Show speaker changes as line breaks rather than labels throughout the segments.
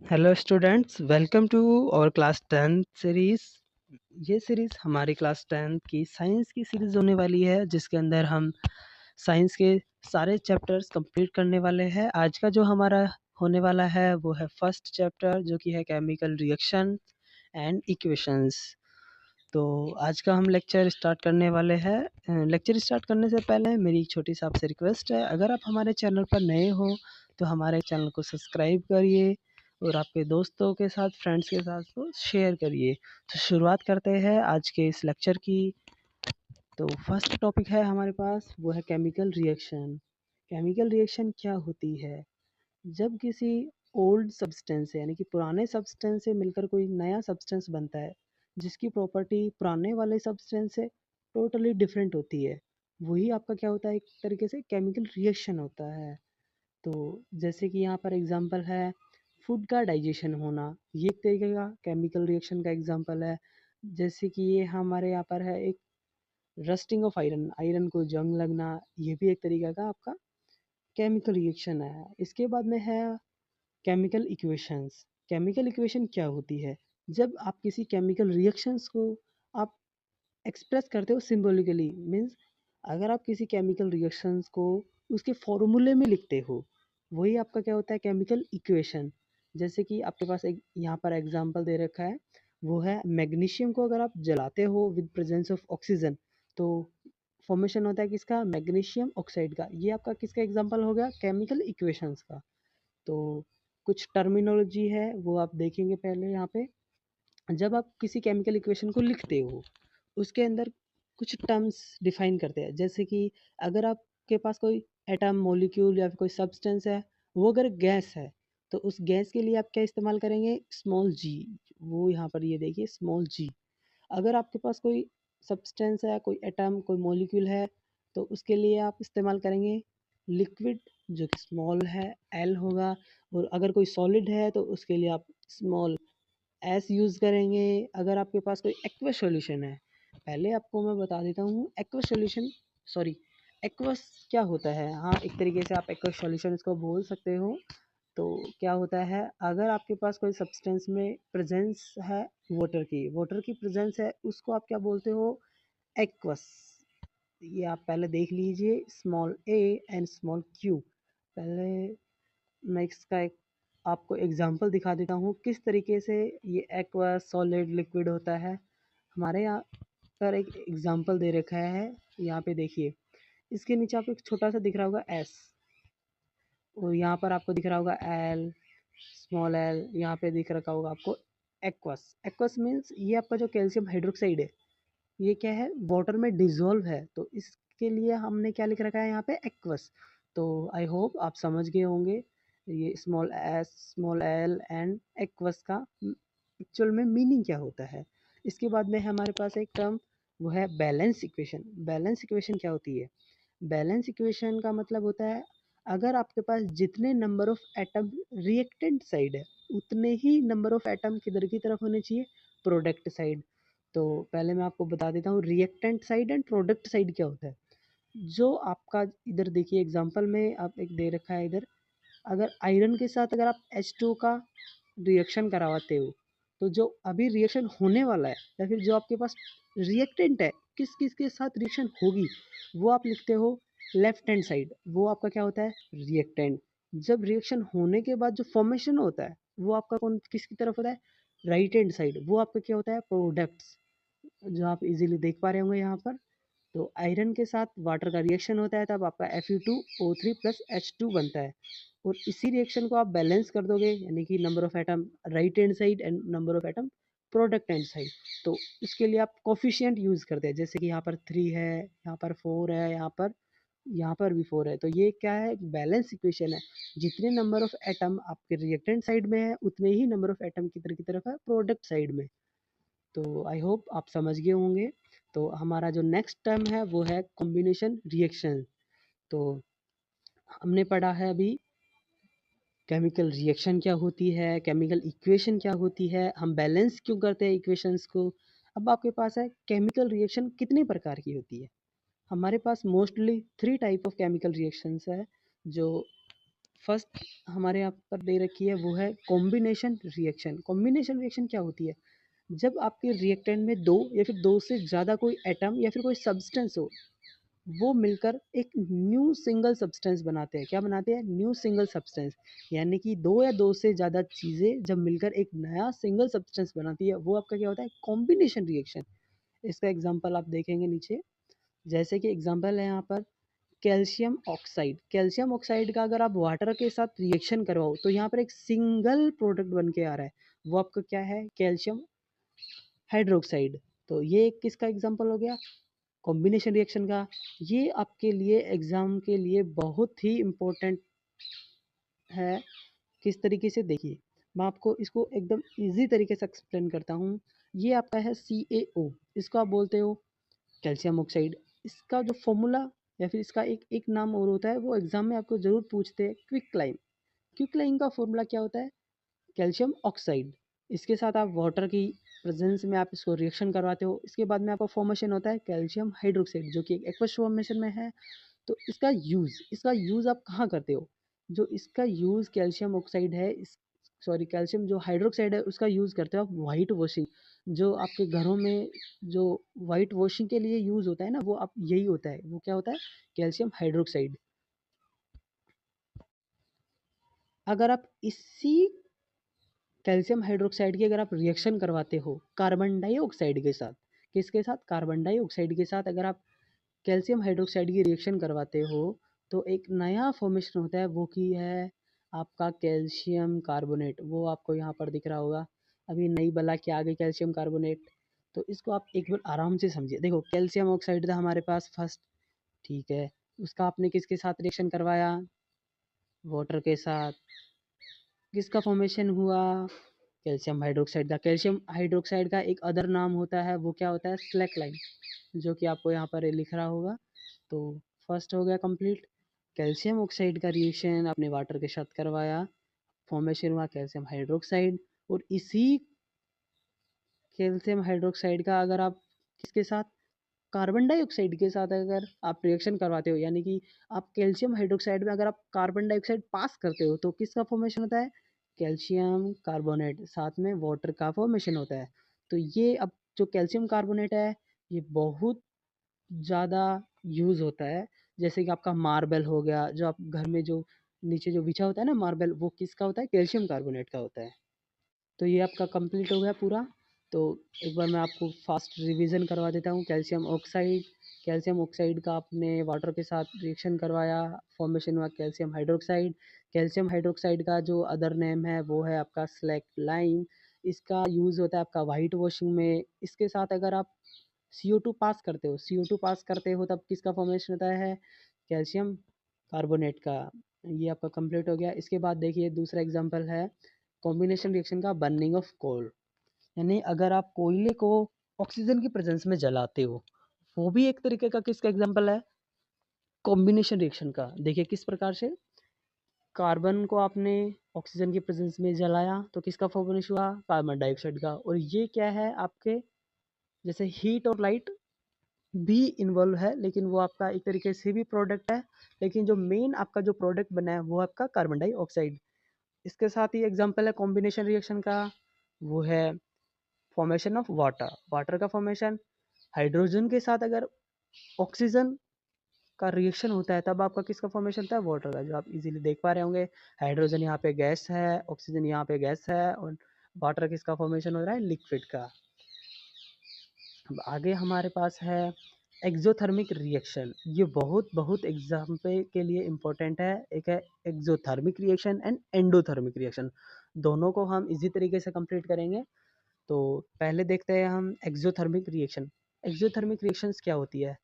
Hello students, welcome to our class 10 series. ये series हमारी class 10 की साइंस की सीरीज़ होने वाली है, जिसके अंदर हम साइंस के सारे चैप्टर्स कंप्लीट करने वाले हैं। आज का जो हमारा होने वाला है वो है फर्स्ट चैप्टर, जो कि है केमिकल रिएक्शन एंड इक्वेशंस। तो आज का हम लेक्चर स्टार्ट करने वाले हैं। लेक्चर स्टार्ट करने से पहले मेरी एक छोटी सी आपसे रिक्वेस्ट है, अगर आप हमारे चैनल पर नए हो तो हमारे चैनल को सब्सक्राइब करिए और आपके दोस्तों के साथ, फ्रेंड्स के साथ तो शेयर करिए। तो शुरुआत करते हैं आज के इस लेक्चर की। तो फर्स्ट टॉपिक है हमारे पास, वो है केमिकल रिएक्शन। केमिकल रिएक्शन क्या होती है? जब किसी ओल्ड सब्सटेंस से, यानी कि पुराने सब्सटेंस से मिलकर कोई नया सब्सटेंस बनता है, जिसकी प्रॉपर्टी पुराने वाले सब्सटेंस से टोटली डिफरेंट होती है, वही आपका क्या होता है, एक तरीके से केमिकल रिएक्शन होता है। तो जैसे कि यहाँ पर एग्जांपल है फूड का डाइजेशन होना, ये एक तरीके का केमिकल रिएक्शन का एग्जांपल है। जैसे कि ये हमारे यहाँ पर है एक रस्टिंग ऑफ आयरन, आयरन को जंग लगना, ये भी एक तरीका का आपका केमिकल रिएक्शन है। इसके बाद में है केमिकल इक्वेशंस। केमिकल इक्वेशन क्या होती है? जब आप किसी केमिकल रिएक्शंस को आप एक्सप्रेस करते हो सिंबॉलिकली, मीन्स अगर आप किसी केमिकल रिएक्शंस को उसके फॉर्मूले में लिखते हो, वही आपका क्या होता है, केमिकल इक्वेशन। जैसे कि आपके पास एक यहाँ पर एग्जांपल दे रखा है, वो है मैग्नीशियम को अगर आप जलाते हो विद प्रेजेंस ऑफ ऑक्सीजन, तो फॉर्मेशन होता है किसका, मैग्नीशियम ऑक्साइड का। ये आपका किसका एग्जांपल हो गया, केमिकल इक्वेशंस का। तो कुछ टर्मिनोलॉजी है वो आप देखेंगे पहले यहाँ पे। जब आप किसी केमिकल इक्वेशन को लिखते हो, उसके अंदर कुछ टर्म्स डिफाइन करते हैं। जैसे कि अगर आपके पास कोई एटम, मॉलिक्यूल या फिर कोई सब्सटेंस है, वो अगर गैस है, तो उस गैस के लिए आप क्या इस्तेमाल करेंगे, स्मॉल जी। वो यहाँ पर ये देखिए स्मॉल जी। अगर आपके पास कोई सब्सटेंस है, कोई एटम, कोई मॉलिक्यूल है, तो उसके लिए आप इस्तेमाल करेंगे लिक्विड, जो कि स्मॉल है, एल होगा। और अगर कोई सॉलिड है तो उसके लिए आप स्मॉल एस यूज़ करेंगे। अगर आपके पास कोई एक्वस सॉल्यूशन है, पहले आपको मैं बता देता हूँ एक्वस सॉल्यूशन, सॉरी एक्वस क्या होता है। हाँ, एक तरीके से आप एक्वस सॉल्यूशन इसको बोल सकते हो। तो क्या होता है, अगर आपके पास कोई सब्सटेंस में प्रेजेंस है वाटर की, वाटर की प्रेजेंस है, उसको आप क्या बोलते हो, एक्वस। ये आप पहले देख लीजिए, small A and small Q. पहले मैं इसका एक आपको एग्जांपल दिखा देता हूँ किस तरीके से ये एक्वस, सॉलिड, लिक्विड होता है। हमारे यहाँ पर एक एग्जांपल दे रखा है, यहाँ पे देखिए, इसके नीचे आपको एक छोटा सा दिख रहा होगा एस, और यहाँ पर आपको दिख रहा होगा एल, स्मॉल एल, यहाँ पे दिख रखा होगा आपको एक्वस। एक्वस मीन्स ये आपका जो कैल्शियम हाइड्रोक्साइड है, ये क्या है, वाटर में डिजोल्व है, तो इसके लिए हमने क्या लिख रखा है यहाँ पे, एक्वस। तो आई होप आप समझ गए होंगे ये small S, small L and aqueous का एक्चुअल में मीनिंग क्या होता है। इसके बाद में हमारे पास एक टर्म, वो है बैलेंस इक्वेशन। बैलेंस इक्वेशन क्या होती है? बैलेंस इक्वेशन का मतलब होता है, अगर आपके पास जितने number of atom reactant side है, उतने ही नंबर ऑफ एटम किधर की तरफ होने चाहिए, प्रोडक्ट साइड। तो पहले मैं आपको बता देता हूँ reactant side and product side क्या होता है। जो आपका इधर देखिए एग्जांपल में आप एक दे रखा है इधर, अगर आयरन के साथ अगर आप H2 का रिएक्शन करवाते हो, तो जो अभी रिएक्शन होने वाला है, या फिर जो आपके पास रिएक्टेंट है, किस किस के साथ रिएक्शन होगी, वो आप लिखते हो लेफ्ट हैंड साइड, वो आपका क्या होता है, रिएक्टेंट। जब रिएक्शन होने के बाद जो फॉर्मेशन होता है, वो आपका कौन किसकी तरफ होता है, राइट हैंड साइड, वो आपका क्या होता है, प्रोडक्ट्स, जो आप इजीली देख पा रहे होंगे यहाँ पर। तो आयरन के साथ वाटर का रिएक्शन होता है, तब आपका Fe2O3 प्लस H2 बनता है। और इसी रिएक्शन को आप बैलेंस कर दोगे, यानी कि number of atom right hand side and number of atom product hand side. तो इसके लिए आप कोफिशिएंट यूज़ करते हैं, जैसे कि यहाँ पर 3 है, यहाँ पर 4 है, यहाँ पर भी 4 है। तो ये क्या है, बैलेंस इक्वेशन है। जितने नंबर ऑफ एटम आपके रिएक्टेंट साइड में है, उतने ही नंबर ऑफ एटम किधर की तरफ है, प्रोडक्ट साइड में। तो आई होप आप समझ गए होंगे। तो हमारा जो नेक्स्ट टर्म है वो है कॉम्बिनेशन रिएक्शन। तो हमने पढ़ा है अभी केमिकल रिएक्शन क्या होती है, केमिकल इक्वेशन क्या होती है, हम बैलेंस क्यों करते हैं इक्वेशंस को। अब आपके पास है केमिकल रिएक्शन कितने प्रकार की होती है। हमारे पास mostly 3 type of chemical reactions है, जो फर्स्ट हमारे यहाँ पर दे रखी है वो है कॉम्बिनेशन रिएक्शन। कॉम्बिनेशन रिएक्शन क्या होती है? जब आपके रिएक्टेंट में दो या फिर दो से ज़्यादा कोई एटम या फिर कोई सब्सटेंस हो, वो मिलकर एक न्यू सिंगल सब्सटेंस बनाते हैं। क्या बनाते हैं? New single substance. यानी कि दो या दो से ज़्यादा चीज़ें जब मिलकर एक नया सिंगल सब्सटेंस बनाती है, वो आपका क्या होता है? Combination reaction. इसका एग्जांपल आप देखेंगे नीचे, जैसे कि एग्जांपल है यहाँ पर कैल्शियम ऑक्साइड। कैल्शियम ऑक्साइड का अगर आप वाटर के साथ रिएक्शन करवाओ तो यहाँ पर एक सिंगल प्रोडक्ट बन के आ रहा है, वो आपका क्या है? Calcium hydroxide. तो ये किसका एग्जांपल हो गया? कॉम्बिनेशन रिएक्शन का। ये आपके लिए एग्ज़ाम के लिए बहुत ही इम्पोर्टेंट है। किस तरीके से? देखिए, मैं आपको इसको एकदम ईजी तरीके से एक्सप्लेन करता हूँ। ये आपका है CaO, इसको आप बोलते हो कैल्शियम ऑक्साइड। इसका जो फॉर्मूला या फिर इसका एक एक नाम और होता है, वो एग्जाम में आपको ज़रूर पूछते हैं, क्विक क्विकलाइन का फॉर्मूला क्या होता है? Calcium oxide. इसके साथ आप वाटर की प्रेजेंस में आप इसको रिएक्शन करवाते हो, इसके बाद में आपका फॉर्मेशन होता है कैल्शियम हाइड्रोक्साइड, जो कि एक एक्वस फॉर्मेशन में है। तो इसका यूज़ आप कहाँ करते हो? जो इसका यूज़ कैल्शियम ऑक्साइड है, इस सॉरी कैल्शियम जो हाइड्रोक्साइड है, उसका यूज़ करते हो आप वाइट वॉशिंग। जो आपके घरों में जो वाइट वॉशिंग के लिए यूज़ होता है ना, वो आप यही होता है। वो क्या होता है? Calcium hydroxide. अगर आप इसी कैल्शियम हाइड्रोक्साइड की अगर आप रिएक्शन करवाते हो कार्बन डाइऑक्साइड के साथ, किसके साथ? कार्बन डाइऑक्साइड के साथ अगर आप कैल्शियम हाइड्रोक्साइड की रिएक्शन करवाते हो, तो एक नया फॉर्मेशन होता है, वो की है आपका कैल्शियम कार्बोनेट। वो आपको यहाँ पर दिख रहा होगा, अभी नई बला के आगे कैल्शियम कार्बोनेट। तो इसको आप एक बार आराम से समझिए। देखो, कैल्शियम ऑक्साइड था हमारे पास फर्स्ट, ठीक है। उसका आपने किसके साथ रिएक्शन करवाया? वाटर के साथ। किसका फॉर्मेशन हुआ? कैल्शियम हाइड्रोक्साइड का। कैल्शियम हाइड्रोक्साइड का एक अदर नाम होता है, वो क्या होता है? स्लैक लाइन, जो कि आपको यहाँ पर लिख रहा होगा। तो फर्स्ट हो गया कंप्लीट। कैल्शियम ऑक्साइड का रिएक्शन आपने वाटर के साथ करवाया, फॉर्मेशन हुआ कैल्शियम हाइड्रोक्साइड। और इसी कैल्शियम हाइड्रोक्साइड का अगर आप किसके साथ? कार्बन डाइऑक्साइड के साथ अगर आप रिएक्शन करवाते हो, यानी कि आप कैल्शियम हाइड्रोक्साइड में अगर आप कार्बन डाइऑक्साइड पास करते हो, तो किसका फॉर्मेशन होता है? कैल्शियम कार्बोनेट, साथ में वाटर का फॉर्मेशन होता है। तो ये अब जो कैल्शियम कार्बोनेट है, ये बहुत ज़्यादा यूज़ होता है। जैसे कि आपका मार्बल हो गया, जो आप घर में जो नीचे जो बिछा होता है ना मार्बल, वो किसका होता है? कैल्शियम कार्बोनेट का होता है। तो ये आपका कंप्लीट हो गया पूरा। तो एक बार मैं आपको फास्ट रिवीजन करवा देता हूँ। कैल्शियम ऑक्साइड का आपने वाटर के साथ रिएक्शन करवाया, फॉर्मेशन हुआ कैल्शियम हाइड्रोक्साइड। कैल्शियम हाइड्रोक्साइड का जो अदर नेम है वो है आपका स्लैक लाइम। इसका यूज़ होता है आपका वाइट वॉशिंग में। इसके साथ अगर आप CO2 पास करते हो तब किसका फॉर्मेशन होता है? कैल्शियम कार्बोनेट का। ये आपका कंप्लीट हो गया। इसके बाद देखिए दूसरा एग्जांपल है कॉम्बिनेशन रिएक्शन का, बर्निंग ऑफ कोल। यानी अगर आप कोयले को ऑक्सीजन की प्रेजेंस में जलाते हो, वो भी एक तरीके का किसका एग्जांपल है? कॉम्बिनेशन रिएक्शन का। देखिए किस प्रकार से, कार्बन को आपने ऑक्सीजन की प्रेजेंस में जलाया तो किसका फॉर्मेशन हुआ? कार्बन डाइऑक्साइड का। और ये क्या है आपके, जैसे हीट और लाइट भी इन्वॉल्व है, लेकिन वो आपका एक तरीके से भी प्रोडक्ट है, लेकिन जो मेन आपका जो प्रोडक्ट बना है वो आपका कार्बन डाइऑक्साइड। इसके साथ ही एग्जांपल है कॉम्बिनेशन रिएक्शन का, वो है फॉर्मेशन ऑफ वाटर। वाटर का फॉर्मेशन, हाइड्रोजन के साथ अगर ऑक्सीजन का रिएक्शन होता है तब आपका किसका फॉर्मेशन होता है? वाटर का। जो आप इजीली देख पा रहे होंगे, हाइड्रोजन यहाँ पे गैस है, ऑक्सीजन यहाँ पे गैस है, और वाटर किसका फॉर्मेशन हो रहा है? लिक्विड का। अब आगे हमारे पास है एक्सोथर्मिक रिएक्शन। ये बहुत बहुत एग्जाम पे के लिए इम्पोर्टेंट है। एक है exothermic reaction and endothermic reaction, दोनों को हम इजी तरीके से कंप्लीट करेंगे। तो पहले देखते हैं हम एक्सोथर्मिक रिएक्शन। एक्सोथर्मिक रिएक्शंस क्या होती है?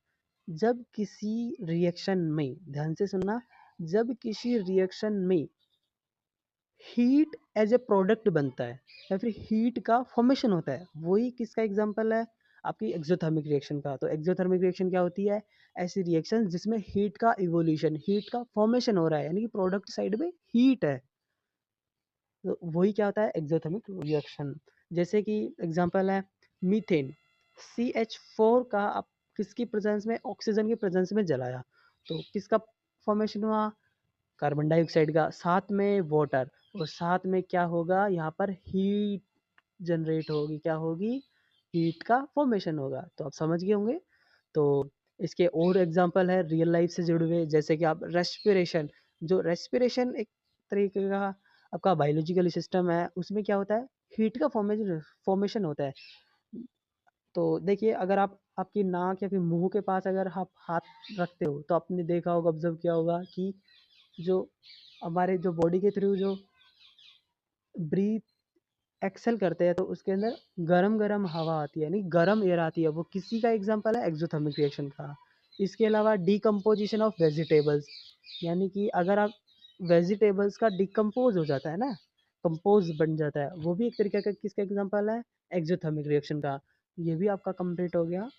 जब किसी रिएक्शन में, ध्यान से सुनना, जब किसी रिएक्शन में हीट एज ए प्रोडक्ट बनता है या फिर हीट का फॉर्मेशन होता है, वही किसका एग्जांपल है? आपकी एक्सोथर्मिक रिएक्शन का। तो एक्सोथर्मिक रिएक्शन क्या होती है? ऐसी रिएक्शन जिसमें हीट का इवोल्यूशन, हीट का फॉर्मेशन हो रहा है, यानी कि प्रोडक्ट साइड में हीट है, तो वही क्या होता है? Exothermic reaction. जैसे कि एग्जांपल है मीथेन, CH4 का आप किसकी प्रेजेंस में? ऑक्सीजन की प्रेजेंस में जलाया, तो किसका फॉर्मेशन हुआ? कार्बन डाइऑक्साइड का, साथ में वाटर, और साथ में क्या होगा यहाँ पर हीट जनरेट होगी, क्या होगी, हीट का फॉर्मेशन होगा। तो आप समझ गए होंगे। तो इसके और एग्जांपल है रियल लाइफ से जुड़े हुए, जैसे कि आप रेस्पिरेशन, जो रेस्पिरेशन एक तरीके का आपका बायोलॉजिकल सिस्टम है, उसमें क्या होता है, हीट का फॉर्मेशन होता है। तो देखिए, अगर आप आपकी नाक या फिर मुंह के पास अगर आप हाथ रखते हो तो आपने देखा होगा, ऑब्जर्व किया होगा कि जो हमारे जो बॉडी के थ्रू जो ब्रीथ एक्सेल करते हैं तो उसके अंदर गरम गरम हवा आती है, यानी गरम एयर आती है, वो किसी का एग्जांपल है, एक्सोथर्मिक रिएक्शन का। इसके अलावा डिकम्पोजिशन ऑफ वेजिटेबल्स, यानी कि अगर आप वेजिटेबल्स का डिकम्पोज हो जाता है ना, कंपोज बन जाता है, वो भी एक तरीके का किसका एग्जांपल है, एक्सोथर्मिक रिएक्शन का। ये भी आपका कंप्लीट हो गया।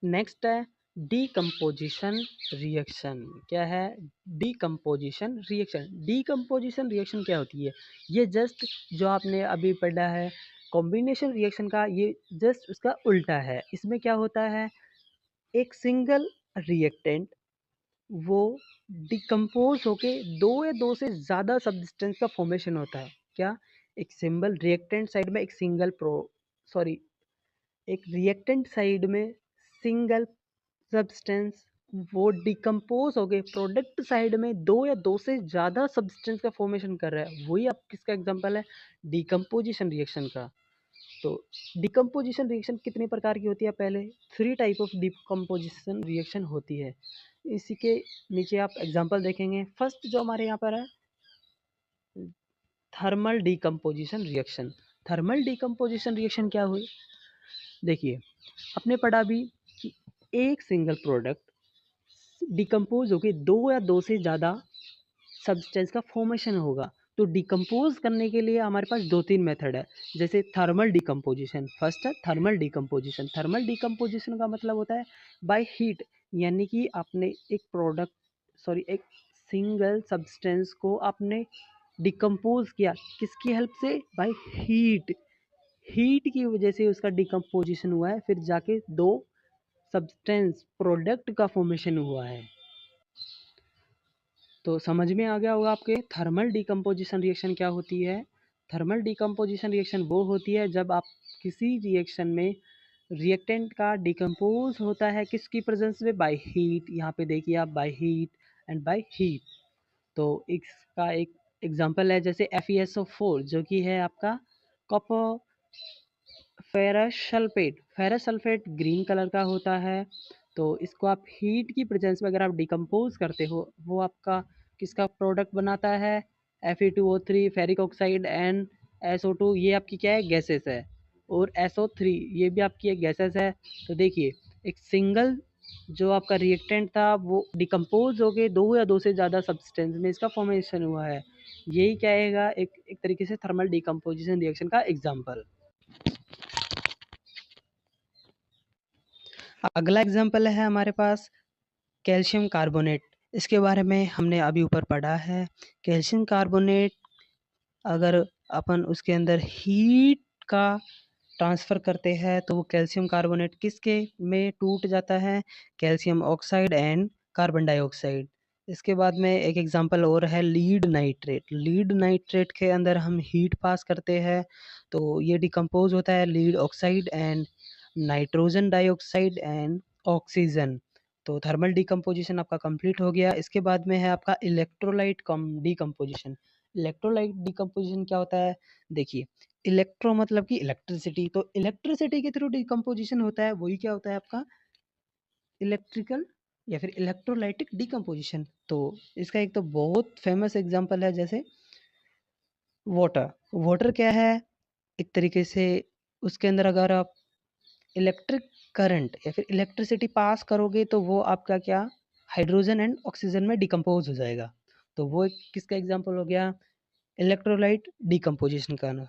नेक्स्ट है डीकम्पोजिशन रिएक्शन। क्या है, डीकम्पोजिशन रिएक्शन। डीकम्पोजिशन रिएक्शन क्या होती है, ये जस्ट जो आपने अभी पढ़ा है कॉम्बिनेशन रिएक्शन का, ये जस्ट उसका उल्टा है। इसमें क्या होता है, एक सिंगल रिएक्टेंट वो डिकम्पोज होके दो से ज़्यादा सब्सटेंस का फॉर्मेशन होता है। क्या, एक सिंगल रिएक्टेंट साइड में एक सिंगल सॉरी एक रिएक्टेंट साइड में सिंगल सब्सटेंस वो डिकम्पोज हो गए, प्रोडक्ट साइड में दो से ज़्यादा सब्सटेंस का फॉर्मेशन कर रहा है, वही आप किसका एग्जांपल है, डिकम्पोजिशन रिएक्शन का। तो डिकम्पोजिशन रिएक्शन कितने प्रकार की होती है, पहले 3 टाइप ऑफ डिकम्पोजिशन रिएक्शन होती है। इसी के नीचे आप एग्जांपल देखेंगे। फर्स्ट जो हमारे यहाँ पर है, thermal decomposition reaction. Thermal decomposition reaction क्या हुई, देखिए आपने पढ़ा भी कि एक सिंगल प्रोडक्ट डिकम्पोज होकर दो से ज़्यादा सब्सटेंस का फॉर्मेशन होगा। तो डिकम्पोज करने के लिए हमारे पास 2-3 मेथड है, जैसे थर्मल डिकम्पोजिशन। फर्स्ट है थर्मल डिकम्पोजिशन। थर्मल डिकम्पोजिशन का मतलब होता है बाय हीट, यानी कि आपने एक प्रोडक्ट एक सिंगल सब्सटेंस को आपने डिकम्पोज किया, किसकी हेल्प से, बाय हीट। हीट की वजह से उसका डिकम्पोजिशन हुआ है, फिर जाके दो सब्सटेंस प्रोडक्ट का फॉर्मेशन हुआ है। तो समझ में आ गया होगा आपके थर्मल डिकम्पोजिशन रिएक्शन क्या होती है। थर्मल डिकम्पोजिशन रिएक्शन वो होती है जब आप किसी रिएक्शन में रिएक्टेंट का डिकम्पोज होता है किसकी प्रेजेंस में, बाय हीट। यहाँ पे देखिए आप, by heat and by heat. तो इसका एक एग्जांपल है जैसे FeSO4 जो कि है आपका copper ferrous sulphate. Ferrous sulphate green colour का होता है। तो इसको आप हीट की प्रेजेंस में अगर आप डिकम्पोज करते हो, वो आपका किसका प्रोडक्ट बनाता है, Fe2O3 ferric oxide and SO2, ये आपकी क्या है, गैसेस है। और SO3 ये भी आपकी एक गैसेस है। तो देखिए, एक सिंगल जो आपका रिएक्टेंट था वो डिकम्पोज हो गए दो से ज़्यादा सब्सटेंस में, इसका फॉर्मेशन हुआ है। यही क्या है, एक तरीके से थर्मल डिकम्पोजिशन रिएक्शन का एग्जाम्पल। अगला एग्जाम्पल है हमारे पास कैल्शियम कार्बोनेट। इसके बारे में हमने अभी ऊपर पढ़ा है। कैल्शियम कार्बोनेट अगर अपन उसके अंदर हीट का ट्रांसफ़र करते हैं तो वो कैल्शियम कार्बोनेट किसके में टूट जाता है, calcium oxide and carbon dioxide. इसके बाद में एक एग्जांपल और है लीड नाइट्रेट। लीड नाइट्रेट के अंदर हम हीट पास करते हैं तो ये डिकम्पोज होता है lead oxide and nitrogen dioxide and oxygen. तो थर्मल डिकम्पोजिशन आपका कंप्लीट हो गया। इसके बाद में है आपका इलेक्ट्रोलाइट डिकम्पोजिशन। इलेक्ट्रोलाइट डिकम्पोजिशन क्या होता है, देखिए इलेक्ट्रो मतलब कि इलेक्ट्रिसिटी, तो इलेक्ट्रिसिटी के थ्रू डिकम्पोजिशन होता है, वही क्या होता है आपका इलेक्ट्रिकल या फिर इलेक्ट्रोलाइटिक डिकम्पोजिशन। तो इसका एक तो बहुत फेमस एग्जांपल है जैसे वाटर। वाटर क्या है, एक तरीके से उसके अंदर अगर आप इलेक्ट्रिक करंट या फिर इलेक्ट्रिसिटी पास करोगे तो वो आपका क्या, हाइड्रोजन एंड ऑक्सीजन में डिकम्पोज हो जाएगा। तो वो एक किसका एग्जांपल हो गया, इलेक्ट्रोलाइट डिकम्पोजिशन का ना।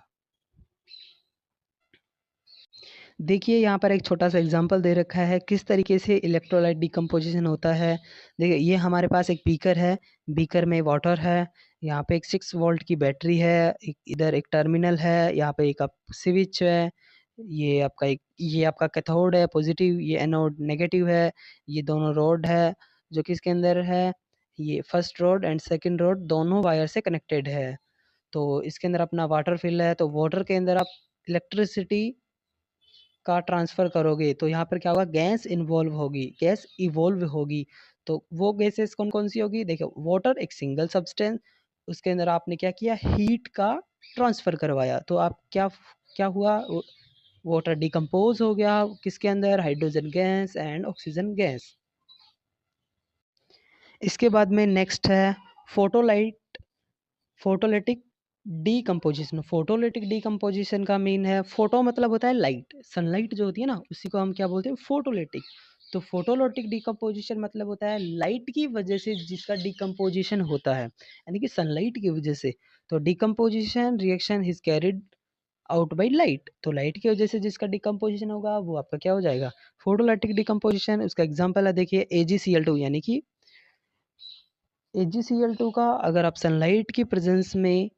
देखिए यहाँ पर एक छोटा सा एग्जांपल दे रखा है किस तरीके से इलेक्ट्रोलाइट डिकम्पोजिशन होता है। देखिए ये हमारे पास एक बीकर है, बीकर में वाटर है, यहाँ पे एक 6 वोल्ट की बैटरी है, इधर एक टर्मिनल है, यहाँ पे एक स्विच है, ये आपका कैथोड है पॉजिटिव, ये एनोड नेगेटिव है, ये दोनों रोड है जो किसके अंदर है, ये first road and second road दोनों वायर से कनेक्टेड है। तो इसके अंदर अपना वाटर फिल है, तो वाटर के अंदर आप इलेक्ट्रिसिटी का ट्रांसफ़र करोगे तो यहाँ पर क्या होगा, गैस इन्वॉल्व होगी, गैस इवॉल्व होगी। तो वो गैसेस कौन-कौन सी होगी? देखो, वाटर एक सिंगल सब्सटेंस, उसके अंदर आपने क्या किया, हीट का ट्रांसफ़र करवाया। तो आप क्या हुआ, वाटर डिकम्पोज़ हो गया किसके अंदर, hydrogen gas and oxygen gas. इसके बाद में नेक्स्ट है फोटोलिटिक डीकम्पोजिशन। फोटोलिटिक डीकम्पोजिशन का मीन है, फोटो मतलब होता है लाइट, सनलाइट जो होती है ना, उसी को हम क्या बोलते हैं, फोटोलिटिक। तो फोटोलिटिक डीकम्पोजिशन मतलब होता है लाइट की वजह से जिसका डीकम्पोजिशन होता है, यानी कि सनलाइट की वजह से। तो decomposition reaction is carried out by light, तो लाइट की वजह से जिसका डीकम्पोजिशन होगा वो आपका क्या हो जाएगा, फोटोलिटिक डीकम्पोजिशन। उसका एग्जांपल है, देखिए AgCl2, यानी कि AgCl2 का अगर आप सनलाइट की प्रेजेंस में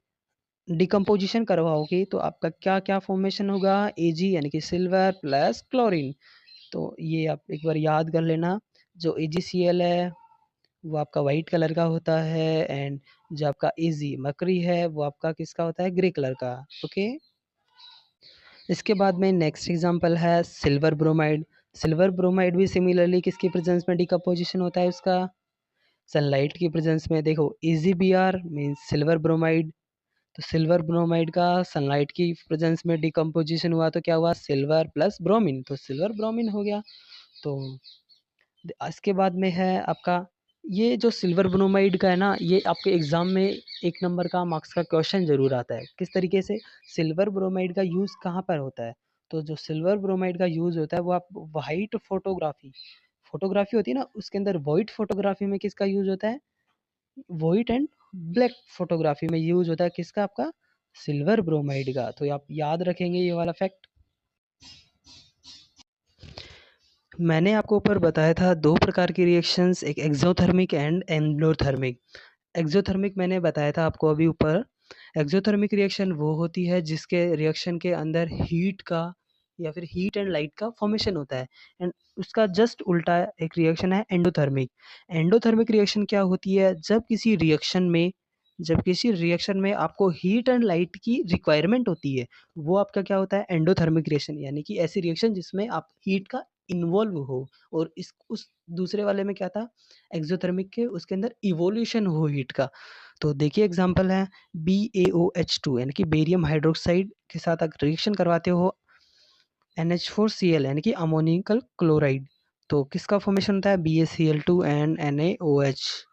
डिकम्पोजिशन करवाओगे तो आपका क्या-क्या फॉर्मेशन होगा, Ag यानी कि सिल्वर प्लस क्लोरीन। तो ये आप एक बार याद कर लेना, जो AgCl है वो आपका वाइट कलर का होता है एंड जो आपका Ag मरकरी है वो आपका किसका होता है, ग्रे कलर का। ओके। इसके बाद में नेक्स्ट एग्जांपल है सिल्वर ब्रोमाइड। सिल्वर ब्रोमाइड भी सिमिलरली किसकी प्रेजेंस में डिकम्पोजिशन होता है उसका, सनलाइट की प्रेजेंस में। देखो AgBr मीन्स सिल्वर ब्रोमाइड, तो सिल्वर ब्रोमाइड का सनलाइट की प्रेजेंस में डिकम्पोजिशन हुआ तो क्या हुआ, सिल्वर प्लस ब्रोमीन, तो सिल्वर ब्रोमीन हो गया। तो इसके बाद में है आपका ये जो सिल्वर ब्रोमाइड का है ना, ये आपके एग्जाम में 1 नंबर का मार्क्स का क्वेश्चन जरूर आता है। किस तरीके से, सिल्वर ब्रोमाइड का यूज़ कहाँ पर होता है, तो जो सिल्वर ब्रोमाइड का यूज़ होता है वो आप वाइट फोटोग्राफी फोटोग्राफी होती है ना, उसके अंदर वाइट फोटोग्राफी में किसका यूज़ होता है, व्हाइट एंड ब्लैक फोटोग्राफी में यूज होता है किसका, आपका सिल्वर ब्रोमाइड का। तो आप याद रखेंगे ये वाला फैक्ट। मैंने आपको ऊपर बताया था 2 प्रकार की रिएक्शंस, एक एक्सोथर्मिक एंड एंडोथर्मिक। एक्सोथर्मिक मैंने बताया था आपको अभी ऊपर। एक्सोथर्मिक रिएक्शन वो होती है जिसके रिएक्शन के अंदर हीट का या फिर हीट एंड लाइट का फॉर्मेशन होता है, एंड उसका जस्ट उल्टा एक रिएक्शन है एंडोथर्मिक। एंडोथर्मिक रिएक्शन क्या होती है, जब किसी रिएक्शन में आपको हीट एंड लाइट की रिक्वायरमेंट होती है, वो आपका क्या होता है, एंडोथर्मिक रिएक्शन, यानी कि ऐसी रिएक्शन जिसमें आप हीट का इन्वॉल्व हो। और इस उस दूसरे वाले में क्या था, एक्सोथर्मिक के, उसके अंदर इवोल्यूशन हो हीट का। तो देखिए एग्जांपल है BaOH2, यानी कि बेरियम हाइड्रोक्साइड के साथ अगर रिएक्शन करवाते हो NH4Cl, यानी कि अमोनिकल क्लोराइड, तो किसका फॉर्मेशन होता है, BaCl2 and NaOH,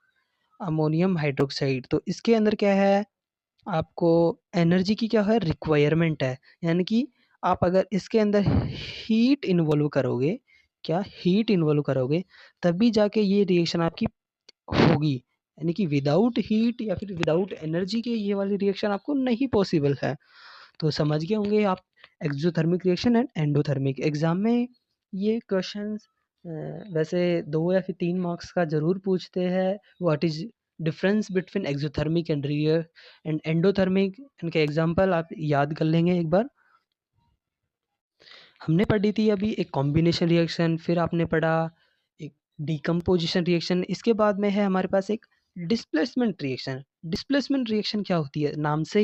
ammonium hydroxide. तो इसके अंदर क्या है, आपको एनर्जी की क्या है, रिक्वायरमेंट है, यानी कि आप अगर इसके अंदर हीट इन्वॉल्व करोगे, क्या हीट इन्वॉल्व करोगे, तभी जाके ये रिएक्शन आपकी होगी, यानी कि विदाउट हीट या फिर विदाउट एनर्जी के ये वाली रिएक्शन आपको नहीं पॉसिबल है। तो समझ गए होंगे आप exothermic reaction and endothermic. Exam में ये क्वेश्चंस वैसे 2 या फिर 3 मार्क्स का ज़रूर पूछते हैं, what is difference between exothermic and rear and endothermic, इनके एग्जांपल आप याद कर लेंगे एक बार। हमने पढ़ी थी अभी एक कॉम्बिनेशन रिएक्शन, फिर आपने पढ़ा एक डिकम्पोजिशन रिएक्शन, इसके बाद में है हमारे पास एक डिस्प्लेसमेंट रिएक्शन। डिस्प्लेसमेंट रिएक्शन क्या होती है, नाम से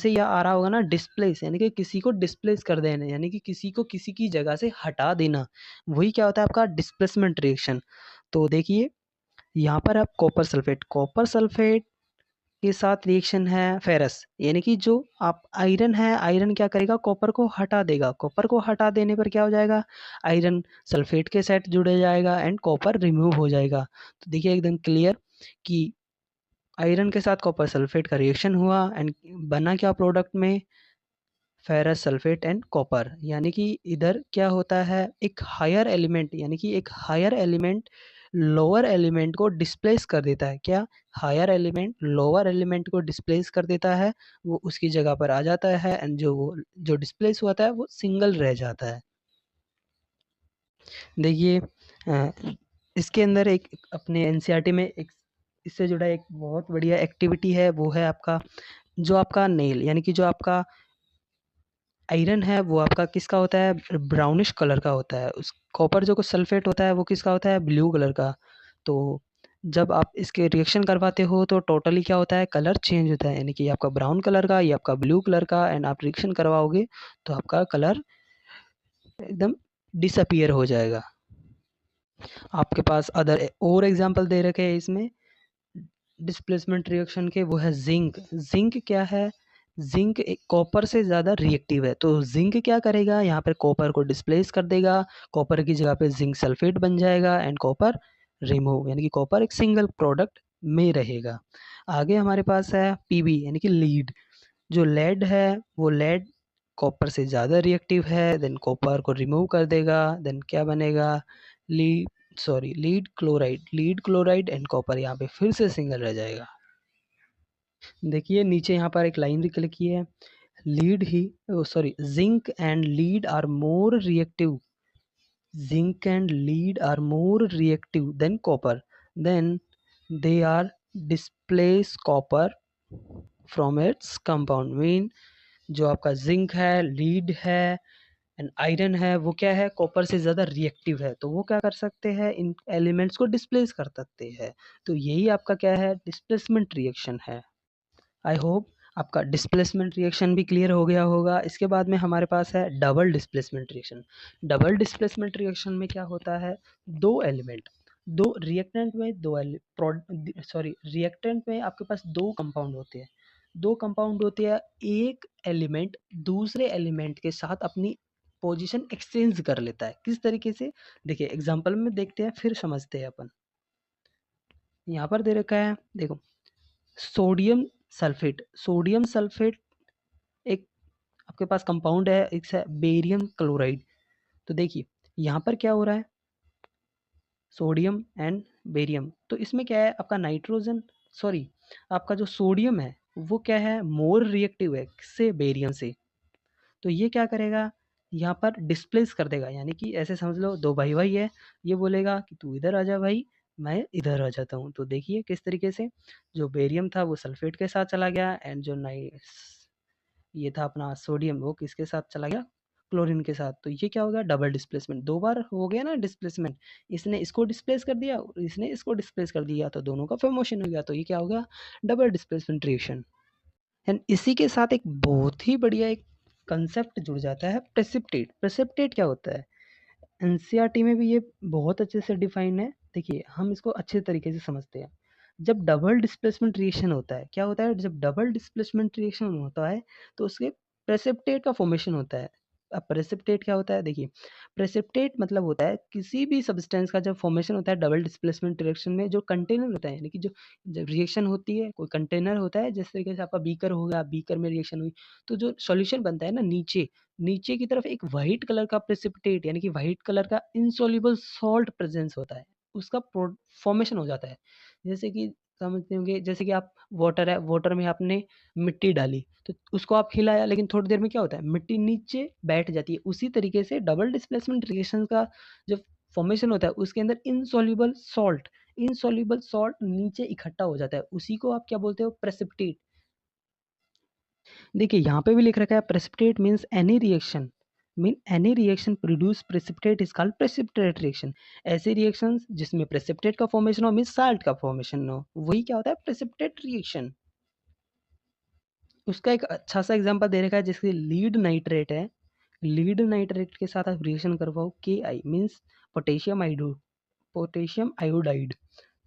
यह आ रहा होगा ना, डिस्प्लेस, यानी कि किसी को डिस्प्लेस कर देना, यानी कि किसी को किसी की जगह से हटा देना, वही क्या होता है आपका डिस्प्लेसमेंट रिएक्शन। तो देखिए यहाँ पर आप कॉपर सल्फेट के साथ रिएक्शन है फेरस, यानी कि जो आप आयरन है, आयरन क्या करेगा, कॉपर को हटा देगा, कॉपर को हटा देने पर क्या हो जाएगा, आयरन सल्फेट के साथ जुड़ जाएगा एंड कॉपर रिमूव हो जाएगा। तो देखिए एकदम क्लियर कि आयरन के साथ कॉपर सल्फेट का रिएक्शन हुआ एंड बना क्या प्रोडक्ट में, फेरस सल्फेट एंड कॉपर। यानी कि इधर क्या होता है, एक हायर एलिमेंट, यानी कि एक हायर एलिमेंट लोअर एलिमेंट को डिस्प्लेस कर देता है, क्या, हायर एलिमेंट लोअर एलिमेंट को डिस्प्लेस कर देता है, वो उसकी जगह पर आ जाता है एंड जो डिस्प्लेस हुआ था वो सिंगल रह जाता है। देखिए इसके अंदर एक अपने एनसीईआरटी में एक इससे जुड़ा एक बहुत बढ़िया एक्टिविटी है, वो है आपका जो आपका नेल, यानी कि जो आपका आयरन है वो आपका किसका होता है, ब्राउनिश कलर का होता है, उस कॉपर जो सल्फेट होता है वो किसका होता है, ब्लू कलर का। तो जब आप इसके रिएक्शन करवाते हो तो टोटली क्या होता है, कलर चेंज होता है, यानी कि आपका ब्राउन कलर का, ये आपका ब्लू कलर का, एंड आप रिएक्शन करवाओगे तो आपका कलर एकदम डिसअपियर हो जाएगा। आपके पास अदर और एग्जांपल दे रखे हैं इसमें डिस्प्लेसमेंट रिएक्शन के, वो है जिंक। जिंक क्या है, जिंक एक कॉपर से ज़्यादा रिएक्टिव है, तो जिंक क्या करेगा, यहाँ पर कॉपर को डिस्प्लेस कर देगा, कॉपर की जगह पे जिंक सल्फेट बन जाएगा एंड कॉपर रिमूव, यानी कि कॉपर एक सिंगल प्रोडक्ट में रहेगा। आगे हमारे पास है पीबी यानी कि लीड। जो लेड है वो लेड कॉपर से ज़्यादा रिएक्टिव है, देन कॉपर को रिमूव कर देगा, देन क्या बनेगा, lead chloride, lead chloride and copper यहाँ पे फिर से सिंगल रह जाएगा। देखिए नीचे यहाँ पर एक लाइन लिख लिखी है, zinc and lead are more reactive, zinc and lead are more reactive than copper, then they are displace copper from its compound, mean जो आपका जिंक है, लीड है एंड आयरन है, वो क्या है, कॉपर से ज़्यादा रिएक्टिव है, तो वो क्या कर सकते हैं, इन एलिमेंट्स को डिस्प्लेस कर सकते हैं। तो यही आपका क्या है, डिस्प्लेसमेंट रिएक्शन है। आई होप आपका डिस्प्लेसमेंट रिएक्शन भी क्लियर हो गया होगा। इसके बाद में हमारे पास है double displacement reaction. Double displacement reaction में क्या होता है, दो एलिमेंट, दो रिएक्टेंट में रिएक्टेंट में आपके पास दो कंपाउंड होते हैं, दो कंपाउंड होते हैं, एक एलिमेंट दूसरे एलिमेंट के साथ अपनी पोजीशन एक्सचेंज कर लेता है। किस तरीके से, देखिए एग्जांपल में देखते हैं फिर समझते हैं अपन। यहाँ पर दे रखा है, देखो सोडियम सल्फेट, सोडियम सल्फेट एक आपके पास कंपाउंड है, एक है बेरियम क्लोराइड। तो देखिए यहाँ पर क्या हो रहा है, सोडियम एंड बेरियम, तो इसमें क्या है, आपका नाइट्रोजन आपका जो सोडियम है वो क्या है, मोर रिएक्टिव है किससे, बेरियम से। तो ये क्या करेगा, यहाँ पर डिस्प्लेस कर देगा, यानी कि ऐसे समझ लो दो भाई भाई है, ये बोलेगा कि तू इधर आ जा भाई, मैं इधर आ जाता हूँ। तो देखिए किस तरीके से जो बेरियम था वो सल्फेट के साथ चला गया, एंड जो ये था अपना सोडियम वो किसके साथ चला गया, क्लोरीन के साथ। तो ये क्या हो गया, डबल डिस्प्लेसमेंट, दो बार हो गया ना डिस्प्लेसमेंट, इसने इसको डिस्प्लेस कर दिया और इसने इसको डिस्प्लेस कर दिया, तो दोनों का फॉर्मेशन हो गया, तो ये क्या हो गया, डबल डिस्प्लेसमेंट रिएक्शन। एंड इसी के साथ एक बहुत ही बढ़िया एक कंसेप्ट जुड़ जाता है, प्रेसिपिटेट। प्रेसिपिटेट क्या होता है, एनसीईआरटी में भी ये बहुत अच्छे से डिफाइन है। देखिए हम इसको अच्छे तरीके से समझते हैं। जब डबल डिस्प्लेसमेंट रिएक्शन होता है, क्या होता है, जब डबल डिस्प्लेसमेंट रिएक्शन होता है तो उसके प्रेसिपिटेट का फॉर्मेशन होता है। अब प्रेसिपिटेट क्या होता है, देखिए प्रेसिपिटेट मतलब होता है किसी भी सब्सटेंस का जब फॉर्मेशन होता है डबल डिस्प्लेसमेंट रिएक्शन में, जो कंटेनर होता है, यानी कि जो जब रिएक्शन होती है, कोई कंटेनर होता है, जिस तरीके से आपका बीकर हो गया, बीकर में रिएक्शन हुई, तो जो सॉल्यूशन बनता है ना, नीचे नीचे की तरफ एक व्हाइट कलर का प्रेसिपिटेट, यानी कि व्हाइट कलर का इनसॉल्युबल सॉल्ट प्रेजेंस होता है, उसका फॉर्मेशन हो जाता है। जैसे कि समझते होंगे, जैसे कि आप वाटर है, वाटर में आपने मिट्टी डाली तो उसको आप हिलाया, लेकिन थोड़ी देर में क्या होता है, मिट्टी नीचे बैठ जाती है। उसी तरीके से डबल डिस्प्लेसमेंट रिएक्शन का जो फॉर्मेशन होता है उसके अंदर इनसॉल्युबल सॉल्ट नीचे इकट्ठा हो जाता है, उसी को आप क्या बोलते हो, प्रेसिपिटेट। देखिए यहाँ पे भी लिख रखा है precipitate means any reaction produce precipitate is called precipitate reaction. ऐसे रिएक्शंस जिसमें प्रेसिपिटेट का फॉर्मेशन हो, मीन्स साल्ट का फॉर्मेशन हो, वही क्या होता है, प्रेसिपिटेट रिएक्शन। उसका एक अच्छा सा एग्जांपल दे रखा है, जैसे लीड नाइट्रेट है, लीड नाइट्रेट के साथ आप रिएक्शन करवाओ, के आई मीन्स पोटेशियम आयोडाइड,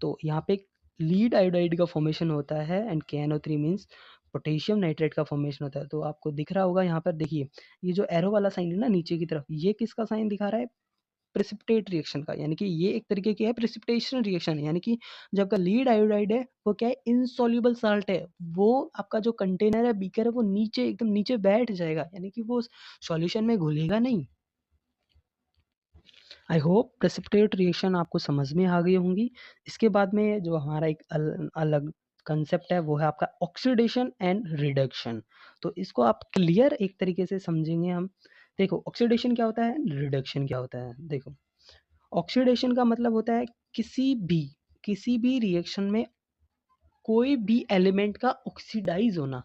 तो यहाँ पे लीड आयोडाइड का फॉर्मेशन होता है, and KNO3 means potassium nitrate का फॉर्मेशन होता है। तो आपको दिख रहा होगा यहाँ पर, देखिए ये जो एरो वाला साइन है ना नीचे की तरफ, ये किसका साइन दिखा रहा है, प्रेसिपिटेट रिएक्शन का, यानी कि ये एक तरीके की है प्रेसिपिटेशन रिएक्शन, यानी कि जो आपका लीड आयोडाइड है वो क्या है, इनसॉल्युबल साल्ट है, वो आपका जो कंटेनर है, बीकर है, वो नीचे एकदम नीचे बैठ जाएगा, यानी कि वो सॉल्यूशन में घुलेगा नहीं। आई होप प्रेसिपिटेट रिएक्शन आपको समझ में आ गई होंगी। इसके बाद में जो हमारा एक अलग कंसेप्ट है वो है आपका ऑक्सीडेशन एंड रिडक्शन। तो इसको आप क्लियर एक तरीके से समझेंगे हम। देखो ऑक्सीडेशन क्या होता है, रिडक्शन क्या होता है। देखो ऑक्सीडेशन का मतलब होता है किसी भी रिएक्शन में कोई भी एलिमेंट का ऑक्सीडाइज होना,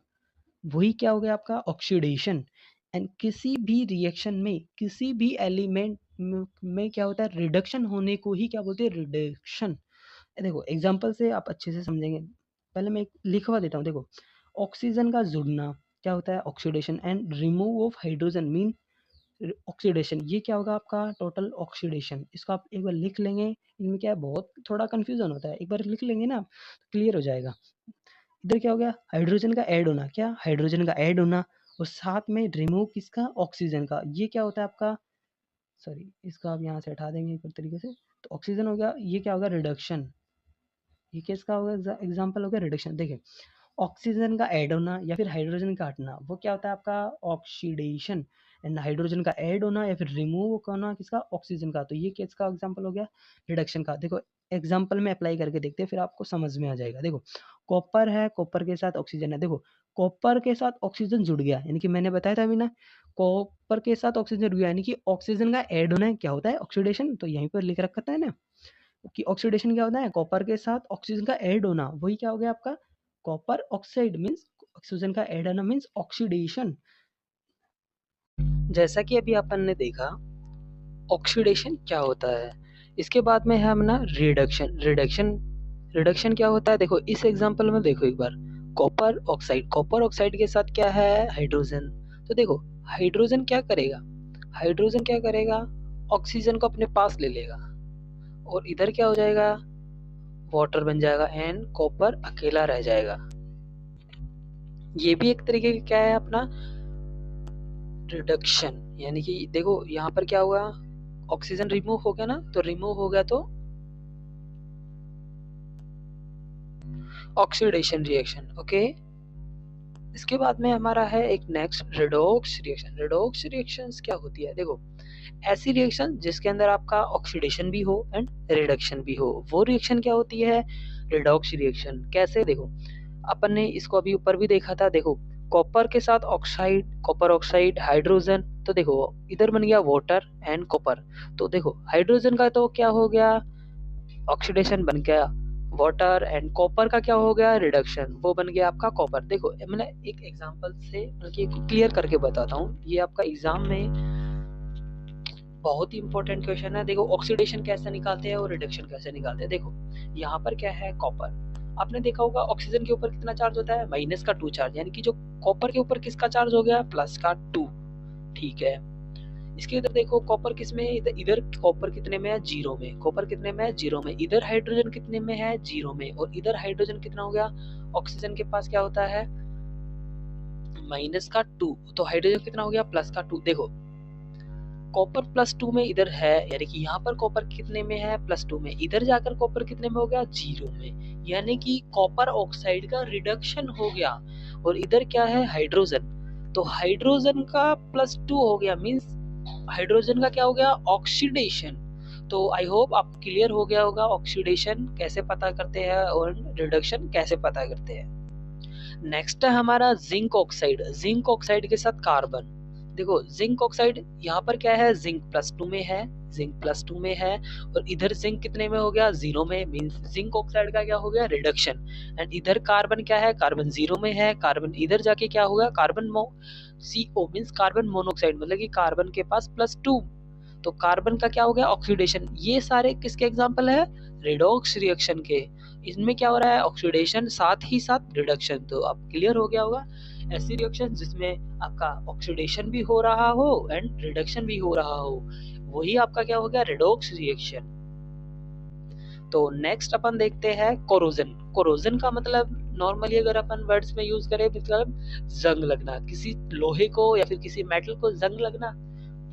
वही क्या हो गया आपका ऑक्सीडेशन। एंड किसी भी रिएक्शन में किसी भी एलिमेंट में क्या होता है, रिडक्शन होने को ही क्या बोलते हैं, रिडक्शन। देखो एग्जाम्पल से आप अच्छे से समझेंगे। पहले मैं एक लिखवा देता हूँ। देखो ऑक्सीजन का जुड़ना क्या होता है, oxidation, and remove of hydrogen mean oxidation. ये क्या होगा आपका टोटल ऑक्सीडेशन। इसको आप एक बार लिख लेंगे। इनमें क्या है, बहुत थोड़ा कंफ्यूजन होता है, एक बार लिख लेंगे ना तो क्लियर हो जाएगा। इधर क्या हो गया, हाइड्रोजन का ऐड होना, क्या हाइड्रोजन का ऐड होना, और साथ में रिमूव किसका, ऑक्सीजन का। ये क्या होता है आपका, सॉरी इसका आप यहाँ से हटा देंगे एक तरीके से, तो ऑक्सीजन हो गया। ये क्या होगा, रिडक्शन। ये किसका होगा, एग्जाम्पल हो गया रिडक्शन। देखिए ऑक्सीजन का ऐड होना या फिर हाइड्रोजन का हटना, वो क्या होता है आपका ऑक्सीडेशन। एंड हाइड्रोजन का ऐड होना या फिर रिमूव होना किसका, ऑक्सीजन का, तो ये किसका एग्जांपल हो गया, रिडक्शन का। देखो एग्जांपल में अप्लाई करके देखते हैं, फिर आपको समझ में आ जाएगा। देखो कॉपर है, कॉपर के साथ ऑक्सीजन है। देखो कॉपर के साथ ऑक्सीजन जुड़ गया, यानी कि मैंने बताया था अभी ना, कॉपर के साथ ऑक्सीजन जुड़ गया, यानी कि ऑक्सीजन का ऐड होना है, क्या होता है ऑक्सीडेशन। तो यहीं पर लिख रखा है ना कि ऑक्सीडेशन क्या होता है, कॉपर के साथ ऑक्सीजन का ऐड होना, वही क्या हो गया आपका कॉपर ऑक्साइड मीन्स ऑक्सीजन का ऐड होना मीन्स ऑक्सीडेशन। जैसा कि अभी अपन ने देखा ऑक्सीडेशन क्या होता है। इसके बाद में है अपना रिडक्शन। रिडक्शन क्या होता है, देखो इस एग्जांपल में देखो एक बार, कॉपर ऑक्साइड के साथ क्या है, हाइड्रोजन। तो देखो हाइड्रोजन क्या करेगा, ऑक्सीजन को अपने पास ले लेगा, और इधर क्या हो जाएगा, वाटर बन जाएगा, एंड कॉपर अकेला रह जाएगा। ये भी एक तरीके का क्या है अपना रिडक्शन। यानी कि देखो यहाँ पर क्या हुआ, ऑक्सीजन रिमूव हो गया ना, तो रिमूव हो गया तो ऑक्सीडेशन रिएक्शन। ओके, इसके बाद में हमारा है एक next redox reaction. Redox reactions क्या होती है, देखो ऐसी रिएक्शन जिसके अंदर आपका ऑक्सीडेशन भी हो एंड रिडक्शन भी हो, वो रिएक्शन क्या होती है, रेडॉक्स रिएक्शन। कैसे, देखो अपन ने इसको अभी ऊपर भी देखा था। देखो कॉपर के साथ कॉपर ऑक्साइड, हाइड्रोजन, तो देखो इधर बन गया वाटर एंड कॉपर। तो देखो हाइड्रोजन का तो क्या हो गया, ऑक्सीडेशन बन गया वाटर, एंड कॉपर का क्या हो गया, रिडक्शन, वो बन गया आपका कॉपर। देखो मैंने एक एग्जांपल से बल्कि क्लियर करके बताता हूँ, ये आपका एग्जाम में बहुत ही इंपॉर्टेंट क्वेश्चन है। देखो ऑक्सीडेशन कैसे निकालते हैं और रिडक्शन कैसे निकालते हैं। देखो यहाँ पर क्या है, कॉपर, आपने देखा होगा ऑक्सीजन के ऊपर कितना चार्ज होता है, -2 चार्ज, यानी कि जो कॉपर के ऊपर किसका चार्ज हो गया, +2। ठीक है, इसके इधर देखो कॉपर किस में है, इधर कॉपर कितने में है, 0 में, कॉपर कितने में है, 0 में, इधर हाइड्रोजन कितने में है, 0 में, और इधर हाइड्रोजन कितना हो गया, ऑक्सीजन के पास क्या होता है, -2, तो हाइड्रोजन कितना हो गया, +2। देखो कॉपर +2 में इधर है, यानी कि यहाँ पर कॉपर कितने में है, +2 में, इधर जाकर कॉपर कितने में हो गया, 0 में, यानी कि कॉपर ऑक्साइड का रिडक्शन हो गया। और इधर क्या है, हाइड्रोजन, तो हाइड्रोजन का +2 हो गया, मीन्स हाइड्रोजन का क्या हो गया, ऑक्सीडेशन। तो आई होप आपको क्लियर हो गया होगा ऑक्सीडेशन कैसे पता करते हैं और रिडक्शन कैसे पता करते हैं। नेक्स्ट है हमारा जिंक ऑक्साइड। जिंक ऑक्साइड के साथ कार्बन। देखो जिंक ऑक्साइड यहाँ पर क्या है, जिंक +2 में है, और इधर जिंक कितने में हो गया, 0 में, मींस जिंक ऑक्साइड का क्या हो गया, रिडक्शन। एंड इधर कार्बन क्या है, कार्बन 0 में है, कार्बन इधर जाके क्या होगा, carbon CO means carbon monoxide, मतलब कि कार्बन के पास +2, तो कार्बन का क्या हो गया, ऑक्सीडेशन। ये सारे किसके एग्जांपल है, रेडॉक्स रिएक्शन के। इनमें क्या हो रहा है, ऑक्सीडेशन साथ ही साथ रिडक्शन। तो अब क्लियर हो गया होगा, ऐसी रिएक्शन जिसमें आपका ऑक्सीडेशन भी हो रहा हो एंड रिडक्शन भी हो रहा हो, वही आपका क्या हो गया, रेडॉक्स रिएक्शन। तो नेक्स्ट अपन देखते हैं कोरोजन। कोरोजन का मतलब नॉर्मली अगर अपन वर्ड्स में यूज करें, मतलब जंग लगना, किसी लोहे को या फिर किसी मेटल को जंग लगना,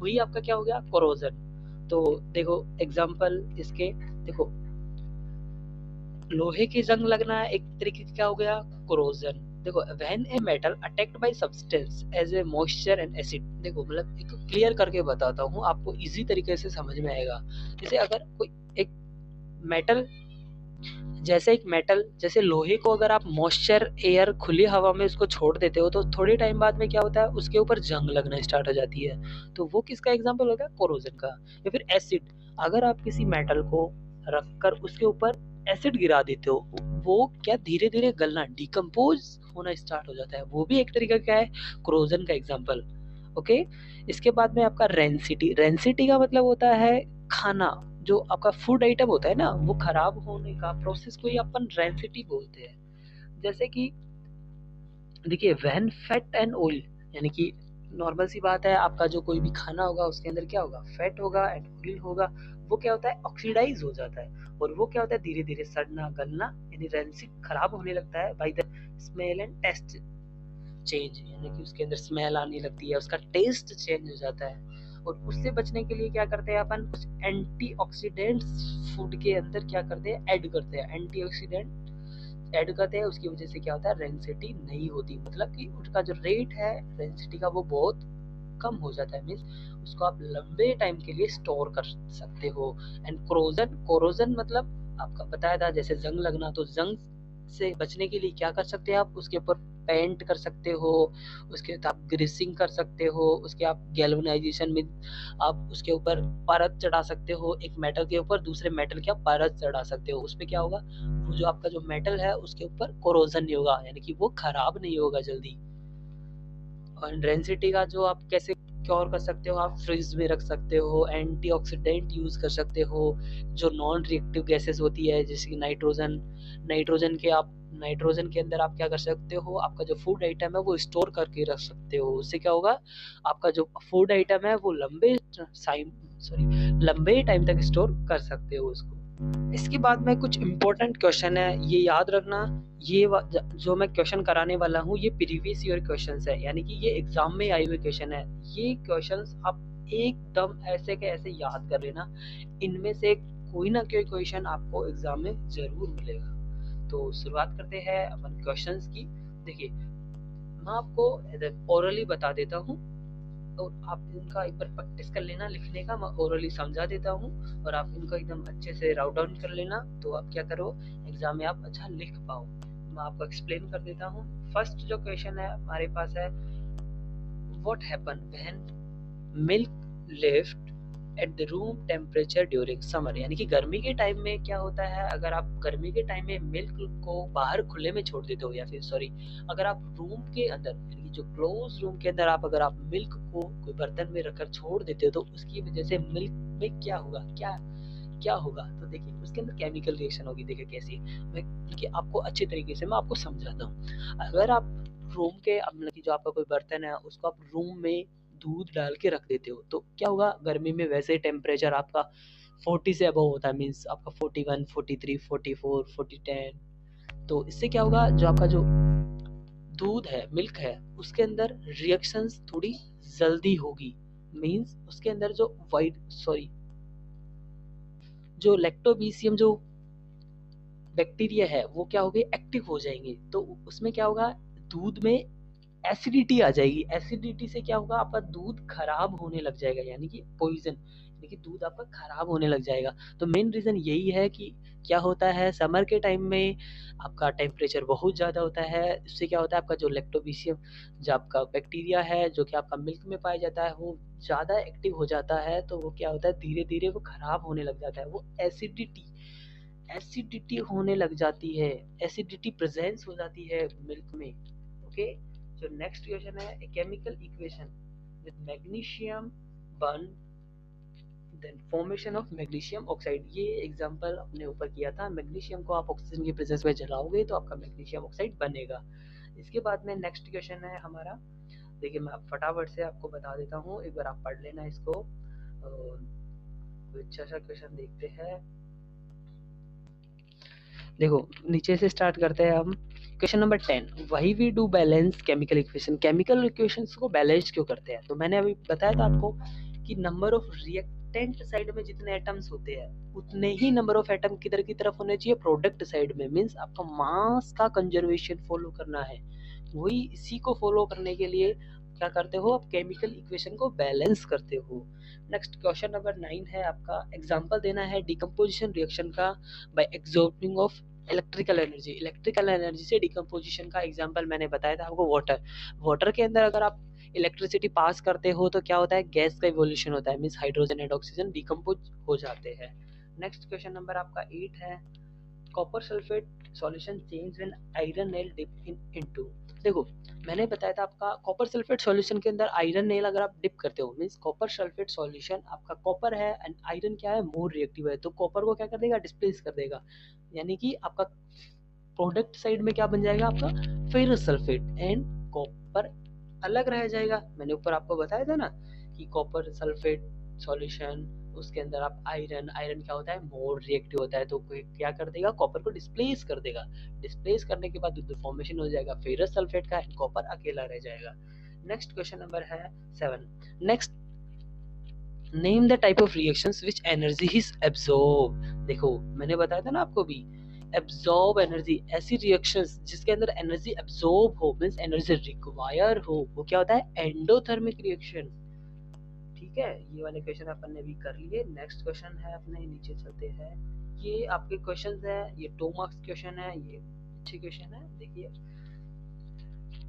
वही आपका क्या हो गया, कोरोजन। तो देखो एग्जांपल इसके, देखो लोहे की जंग लगना एक तरीके का क्या हो गया, कोरोजन। देखो when a metal attacked by substance as a moisture and acid. देखो मतलब एक क्लियर करके बताता हूँ आपको, इजी तरीके से समझ में आएगा। जैसे अगर कोई एक मेटल, जैसे लोहे को अगर आप मॉइस्चर एयर खुली हवा में उसको छोड़ देते हो, तो थोड़े टाइम बाद में क्या होता है, उसके ऊपर जंग लगना स्टार्ट हो जाती है। तो वो किसका एग्जांपल हो गया, कोरोजन का। या फिर एसिड, अगर आप किसी मेटल को रखकर उसके ऊपर एसिड गिरा देते हो, वो क्या धीरे धीरे गलना, डिकम्पोज होना स्टार्ट हो जाता है, वो भी एक तरीका क्या है, कोरोजन का एग्जाम्पल। ओके, इसके बाद में आपका रेंसिटी। रेंसिटी का मतलब होता है खाना, जो आपका फूड आइटम होता है ना, वो खराब होने का प्रोसेस को ही अपन रेंसिटी बोलते हैं। जैसे कि देखिए, व्हेन फैट एंड ऑयल, यानी कि नॉर्मल सी बात है, आपका जो कोई भी खाना होगा उसके अंदर क्या होगा, फैट होगा एंड ऑयल होगा, वो क्या होता है, ऑक्सीडाइज हो जाता है, और वो क्या होता है, धीरे धीरे सड़ना गलना, यानी रेंसिड खराब होने लगता है by the smell and taste change, यानी कि उसके अंदर स्मेल आने लगती है, उसका टेस्ट चेंज हो जाता है। और उससे बचने के लिए क्या करते हैं अपन, कुछ एंटीऑक्सीडेंट्स फूड के अंदर क्या करते हैं, ऐड करते हैं, एंटीऑक्सीडेंट ऐड करते हैं। उसकी वजह से क्या होता है, रेंसिटी नहीं होती, मतलब कि उसका जो रेट है रेंसिटी का वो बहुत कम हो जाता है। मीन्स उसको आप लंबे टाइम के लिए स्टोर कर सकते हो। एंड कोरोजन मतलब आपका बताया था, जैसे जंग लगना, तो जंग से बचने के लिए क्या कर सकते हैं आप, उसके ऊपर पेंट कर सकते हो, उसके आप ग्रीसिंग कर सकते हो, उसके आप गैल्वेनाइजेशन में आप उसके ऊपर परत चढ़ा सकते हो, एक मेटल के ऊपर दूसरे मेटल की आप परत चढ़ा सकते हो। उसपे क्या होगा, वो जो आपका जो मेटल है उसके ऊपर कोरोजन नहीं होगा, यानी कि वो खराब नहीं होगा जल्दी। और डेंसिटी का जो आप कैसे क्योर कर सकते हो, आप फ्रिज में रख सकते हो, एंटीऑक्सीडेंट यूज कर सकते हो, जो नॉन रिएक्टिव गैसेस होती है जैसे कि नाइट्रोजन के अंदर आप क्या कर सकते हो, आपका जो फूड आइटम है वो स्टोर करके रख सकते हो। उससे क्या होगा, आपका जो फूड आइटम है वो लंबे टाइम तक स्टोर कर सकते हो उसको। इसके बाद में कुछ इम्पोर्टेंट क्वेश्चन है, ये याद रखना, जो मैं क्वेश्चन कराने वाला हूँ ये प्रीवियस ईयर क्वेश्चंस है, यानी कि ये एग्जाम में आए हुए क्वेश्चन है। ये क्वेश्चंस आप एकदम ऐसे के ऐसे याद कर लेना, इनमें से कोई ना कोई क्वेश्चन आपको एग्जाम में जरूर मिलेगा। तो शुरुआत करते हैं अपन क्वेश्चंस की। देखिए, मैं आपको ओरली बता देता हूँ, तो आप इनका एक बार प्रैक्टिस कर लेना लिखने का, मैं ओरली समझा देता हूँ और आप इनको एकदम अच्छे से राउट डाउन कर लेना, तो आप क्या करो, एग्जाम में आप अच्छा लिख पाओ। मैं आपको एक्सप्लेन कर देता हूँ। फर्स्ट जो क्वेश्चन है हमारे पास है, what happen when milk left at the room temperature during summer, यानी कि गर्मी के टाइम में क्या होता है, अगर आप गर्मी के टाइम में मिल्क को बाहर खुले में छोड़ देते हो, या फिर सॉरी, अगर आप रूम के अंदर, यानी कि जो क्लोज रूम के अंदर अगर आप मिल्क को कोई बर्तन में रखकर छोड़ देते हो, तो उसकी वजह से मिल्क में क्या होगा, क्या होगा, तो देखिए उसके अंदर केमिकल रिएक्शन होगी। देखिए कैसी, मैं देखिए आपको अच्छे तरीके से मैं आपको समझाता हूँ। अगर आप रूम के, मतलब कि जो आपका कोई बर्तन है उसको आप रूम में दूध डाल के रख देते हो, तो क्या होगा, गर्मी में वैसे टेम्परेचर आपका 40 से अबव होता है, मीन्स आपका 41, 43, 44, 40, तो इससे क्या होगा, जो आपका जो दूध है, मिल्क है, उसके अंदर रिएक्शंस थोड़ी जल्दी होगी। मीन्स उसके अंदर जो जो लैक्टोबैसियम जो बैक्टीरिया है वो क्या होगी, एक्टिव हो जाएंगे, तो उसमें क्या होगा, दूध में एसिडिटी आ जाएगी। एसिडिटी से क्या होगा, आपका दूध खराब होने लग जाएगा, यानी कि पॉइजन, यानी कि दूध आपका खराब होने लग जाएगा। तो मेन रीजन यही है कि क्या होता है, समर के टाइम में आपका टेम्परेचर बहुत ज़्यादा होता है, इससे क्या होता है, आपका जो लैक्टोबैसियम जो आपका बैक्टीरिया है जो कि आपका मिल्क में पाया जाता है वो ज़्यादा एक्टिव हो जाता है, तो वो क्या होता है, धीरे धीरे वो खराब होने लग जाता है, वो एसिडिटी होने लग जाती है, एसिडिटी प्रेजेंस हो जाती है मिल्क में। ओके, जो नेक्स्ट क्वेश्चन है, a chemical equation with magnesium burn then formation of magnesium oxide. ये एग्जांपल अपने ऊपर किया था, मैग्नीशियम को आप ऑक्सीजन की प्रेजेंस में जलाओगे तो आपका मैग्नीशियम ऑक्साइड बनेगा। इसके बाद में नेक्स्ट क्वेश्चन है हमारा, देखिए मैं फटाफट से आपको बता देता हूँ, एक बार आप पढ़ लेना इसको। अच्छा सा क्वेश्चन देखते हैं, देखो नीचे से स्टार्ट करते हैं हम। Question number 10, why we do balance chemical equation. Chemical equations को बैलेंस क्यों करते हैं, तो मैंने अभी बताया था आपको कि नंबर ऑफ रिएक्टेंट साइड में जितने एटम्स होते हैं उतने ही नंबर ऑफ एटम किधर की तरफ होने चाहिए, प्रोडक्ट साइड में। मींस आपका मास का कंजर्वेशन फॉलो करना है, वही इसी को फॉलो करने के लिए क्या करते हो, आप केमिकल इक्वेशन को बैलेंस करते हो। नेक्स्ट क्वेश्चन नंबर 9 है आपका, एग्जांपल देना है डिकम्पोजिशन रिएक्शन का bye absorbing of electrical energy से डिकम्पोजिशन का एग्जांपल मैंने बताया था आपको, वाटर के अंदर अगर आप इलेक्ट्रिसिटी पास करते हो तो क्या होता है, गैस का इवोल्यूशन होता है, means hydrogen and oxygen decompose हो जाते हैं। नेक्स्ट क्वेश्चन नंबर आपका 8 है, copper sulphate solution change when iron nail dip into. देखो मैंने बताया था आपका कॉपर सल्फेट सॉल्यूशन के अंदर आयरन नेल अगर आप डिप करते हो, मींस कॉपर सल्फेट सॉल्यूशन आपका कॉपर है एंड आयरन क्या है, मोर रिएक्टिव है, तो कॉपर को क्या कर देगा, डिस्प्लेस कर देगा, यानी कि आपका प्रोडक्ट साइड में क्या बन जाएगा, आपका फेरस सल्फेट एंड कॉपर अलग रह जाएगा। मैंने ऊपर आपको बताया था ना कि कॉपर सल्फेट सॉल्यूशन, उसके अंदर आप आयरन, आयरन क्या होता है, मोर रिएक्टिव होता है, तो क्या कर देगा, कॉपर को डिस्प्लेस कर देगा। डिस्प्लेस करने के बाद फॉर्मेशन हो जाएगा फेरस सल्फेट का, कॉपर अकेला रह जाएगा। नेक्स्ट क्वेश्चन नंबर है 7। Next, name the type of reactions which energy is absorb. देखो मैंने बताया था ना आपको भी, एब्जॉर्ब एनर्जी, ऐसी रिएक्शंस जिसके अंदर एनर्जी एब्जॉर्ब हो, मींस एनर्जी रिक्वायर हो, वो क्या होता है, एंडोथर्मिक रिएक्शन। ठीक है, ये वाले क्वेश्चन अपन ने भी कर लिए। नेक्स्ट क्वेश्चन है अपने, नीचे चलते हैं। ये आपके क्वेश्चन है, ये 2 मार्क्स क्वेश्चन है, ये अच्छे क्वेश्चन है। देखिए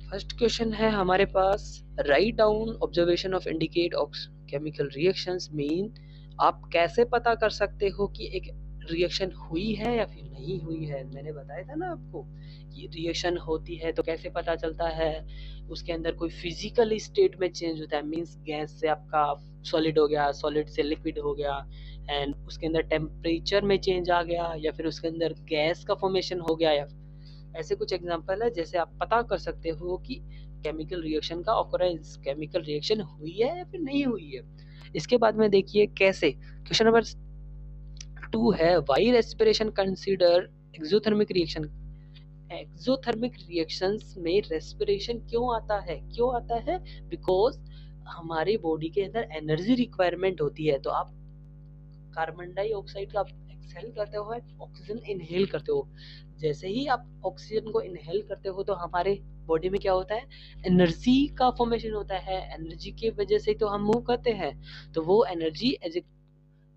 फर्स्ट क्वेश्चन है हमारे पास, write down observation of indicate of chemical reactions, mean आप कैसे पता कर सकते हो कि एक रिएक्शन हुई है या फिर नहीं हुई है। मैंने बताया था ना आपको कि रिएक्शन होती है तो कैसे पता चलता है, उसके अंदर कोई फिजिकल स्टेट में चेंज होता है, मींस गैस से आपका सॉलिड हो गया, सॉलिड से लिक्विड हो गया, एंड उसके अंदर टेम्परेचर में चेंज आ गया, या फिर उसके अंदर गैस का फॉर्मेशन हो गया, या ऐसे कुछ एग्जांपल है जैसे आप पता कर सकते हो कि केमिकल रिएक्शन का ऑकरेंस, केमिकल रिएक्शन हुई है या फिर नहीं हुई है। इसके बाद में देखिए कैसे, क्वेश्चन नंबर 2 है, why respiration consider exothermic reaction. Exothermic reactions में रेस्पिरेशन क्यों आता है, क्यों आता है, बिकॉज हमारी बॉडी के अंदर एनर्जी रिक्वायरमेंट होती है। तो आप कार्बन डाइऑक्साइड का एक्सहेल करते हो, ऑक्सीजन इनहेल करते हो, जैसे ही आप ऑक्सीजन को इनहेल करते हो तो हमारे बॉडी में क्या होता है, एनर्जी का फॉर्मेशन होता है, एनर्जी की वजह से तो हम मूव करते हैं। तो वो एनर्जी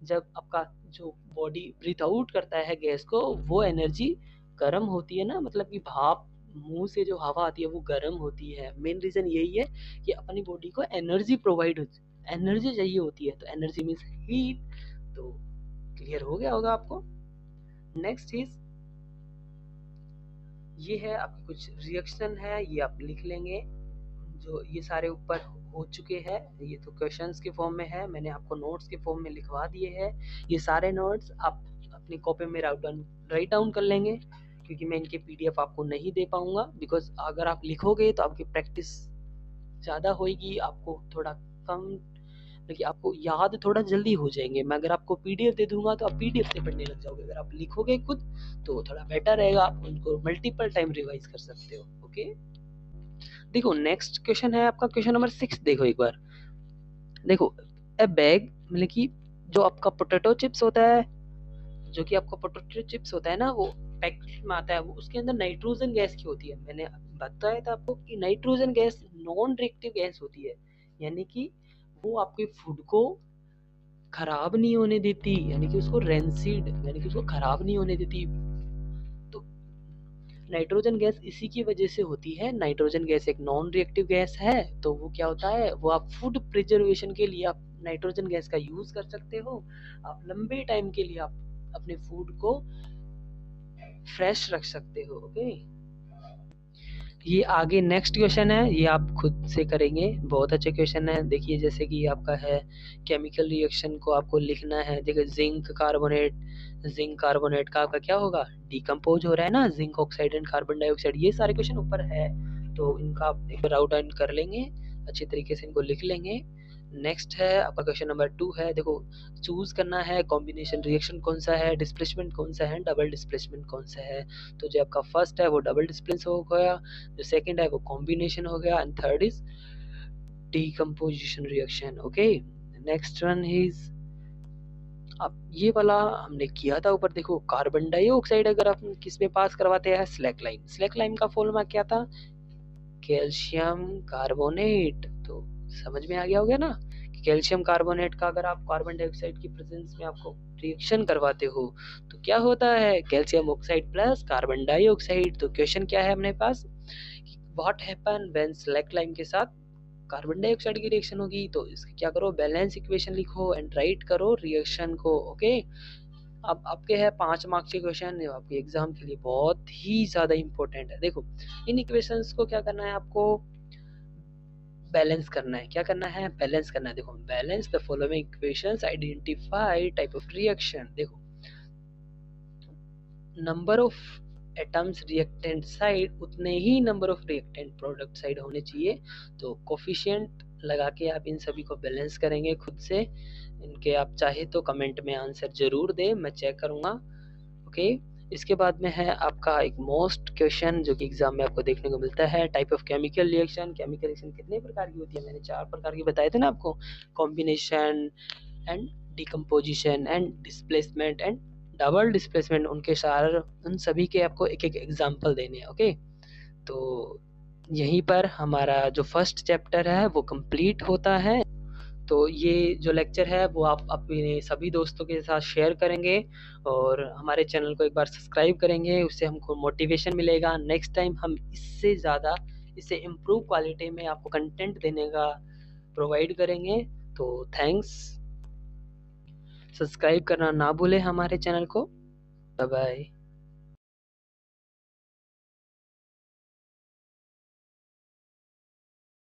जब आपका जो बॉडी ब्रीथ आउट करता है गैस को, वो एनर्जी गर्म होती है ना, मतलब कि भाप, मुंह से जो हवा आती है वो गर्म होती है। मेन रीजन यही है कि अपनी बॉडी को एनर्जी प्रोवाइड होती, एनर्जी चाहिए होती है, तो एनर्जी मीन्स हीट। तो क्लियर हो गया होगा आपको। नेक्स्ट इज, ये है आपके कुछ रिएक्शन है, ये आप लिख लेंगे, जो ये सारे ऊपर हो चुके हैं, ये तो क्वेश्चंस के फॉर्म में है, मैंने आपको नोट्स के फॉर्म में लिखवा दिए हैं। ये सारे नोट्स आप अपनी कॉपी में राइट डाउन कर लेंगे, क्योंकि मैं इनके पीडीएफ आपको नहीं दे पाऊंगा, बिकॉज अगर आप लिखोगे तो आपकी प्रैक्टिस ज़्यादा होएगी, आपको थोड़ा कम, देखिए आपको याद थोड़ा जल्दी हो जाएंगे। मैं अगर आपको पीडीएफ दे दूंगा तो आप पीडीएफ से पढ़ने लग जाओगे, अगर आप लिखोगे खुद तो थोड़ा बेटर रहेगा, आप उनको मल्टीपल टाइम रिवाइज कर सकते हो। ओके, देखो नेक्स्ट क्वेश्चन है आपका क्वेश्चन नंबर 6। देखो एक बार, देखो ए बैग, मतलब कि जो आपका पोटैटो चिप्स होता है, जो कि आपका पोटैटो चिप्स होता है ना, वो पैकेट में आता है, वो उसके अंदर नाइट्रोजन गैस की होती है। मैंने बताया था आपको कि nitrogen gas non reactive gas होती है, यानी कि वो आपके फूड को खराब नहीं होने देती, यानी कि उसको रेंसिड, यानी कि उसको खराब नहीं होने देती। तो नाइट्रोजन गैस इसी की वजह से होती है, नाइट्रोजन गैस एक नॉन रिएक्टिव गैस है, तो वो क्या होता है, वो आप फूड प्रिजर्वेशन के लिए आप नाइट्रोजन गैस का यूज कर सकते हो, आप लंबे टाइम के लिए आप अपने फूड को फ्रेश रख सकते हो। ओके, ये आगे नेक्स्ट क्वेश्चन है, ये आप खुद से करेंगे, बहुत अच्छे क्वेश्चन है। देखिए जैसे कि आपका है, केमिकल रिएक्शन को आपको लिखना है। देखिए जिंक कार्बोनेट, जिंक कार्बोनेट का आपका क्या होगा, डिकम्पोज हो रहा है ना, zinc oxide and carbon dioxide, ये सारे क्वेश्चन ऊपर है, तो इनका आप एक बार आउट लाइन कर लेंगे, अच्छे तरीके से इनको लिख लेंगे। नेक्स्ट है आपका क्वेश्चन नंबर 2 है, देखो चूज करना है कॉम्बिनेशन रिएक्शन कौन सा है, डिस्प्लेसमेंट कौन सा है, डबल डिस्प्लेसमेंट कौन सा है। तो जो आपका फर्स्ट है वो डबल डिस्प्लेस हो गया, जो सेकंड है वो कॉम्बिनेशन हो गया, and third is decomposition reaction. Okay, next one is, अब ये वाला हमने किया था ऊपर, देखो कार्बन डाइऑक्साइड अगर आप किस में पास करवाते हैं, स्लैक लाइन, स्लैक लाइन का फॉर्मूला क्या था, कैल्शियम कार्बोनेट। तो समझ में आ गया होगा ना कि कैल्शियम कार्बोनेट का अगर आप कार्बन डाइऑक्साइड की प्रेजेंस में आपको रिएक्शन करवाते हो तो क्या होता है, calcium oxide plus carbon dioxide. तो क्वेश्चन क्या है अपने पास, what happen when slaked lime के साथ कार्बन डाइऑक्साइड की रिएक्शन होगी। तो इसकी क्या करो, बैलेंस इक्वेशन लिखो एंड राइट करो रिएक्शन को। ओके, अब आपके है 5 मार्क्स के क्वेश्चन, आपके एग्जाम के लिए बहुत ही ज्यादा इंपॉर्टेंट है। देखो इन इक्वेशंस को क्या करना है आपको, बैलेंस करना है। क्या करना है? बैलेंस करना है। देखो, balance the following equations, identify type of reaction. देखो, number of atoms reactant side उतने ही number of reactant product side होने चाहिए। तो कोफिशिएंट लगा के आप इन सभी को बैलेंस करेंगे खुद से। इनके आप चाहे तो कमेंट में आंसर जरूर दें, मैं चेक करूँगा। ओके, इसके बाद में है आपका एक मोस्ट क्वेश्चन जो कि एग्जाम में आपको देखने को मिलता है, type of chemical reaction. Chemical reaction कितने प्रकार की होती है? मैंने 4 प्रकार की बताए थे ना आपको, combination and decomposition and displacement and double displacement. उनके सारे, उन सभी के आपको एक एक एग्जाम्पल देने हैं। ओके, तो यहीं पर हमारा जो फर्स्ट चैप्टर है वो कंप्लीट होता है। तो ये जो लेक्चर है वो आप अपने सभी दोस्तों के साथ शेयर करेंगे और हमारे चैनल को एक बार सब्सक्राइब करेंगे, उससे हमको मोटिवेशन मिलेगा। नेक्स्ट टाइम हम इससे ज़्यादा, इससे इम्प्रूव क्वालिटी में आपको कंटेंट देने का प्रोवाइड करेंगे। तो थैंक्स, सब्सक्राइब करना ना भूलें हमारे चैनल को। Bye bye.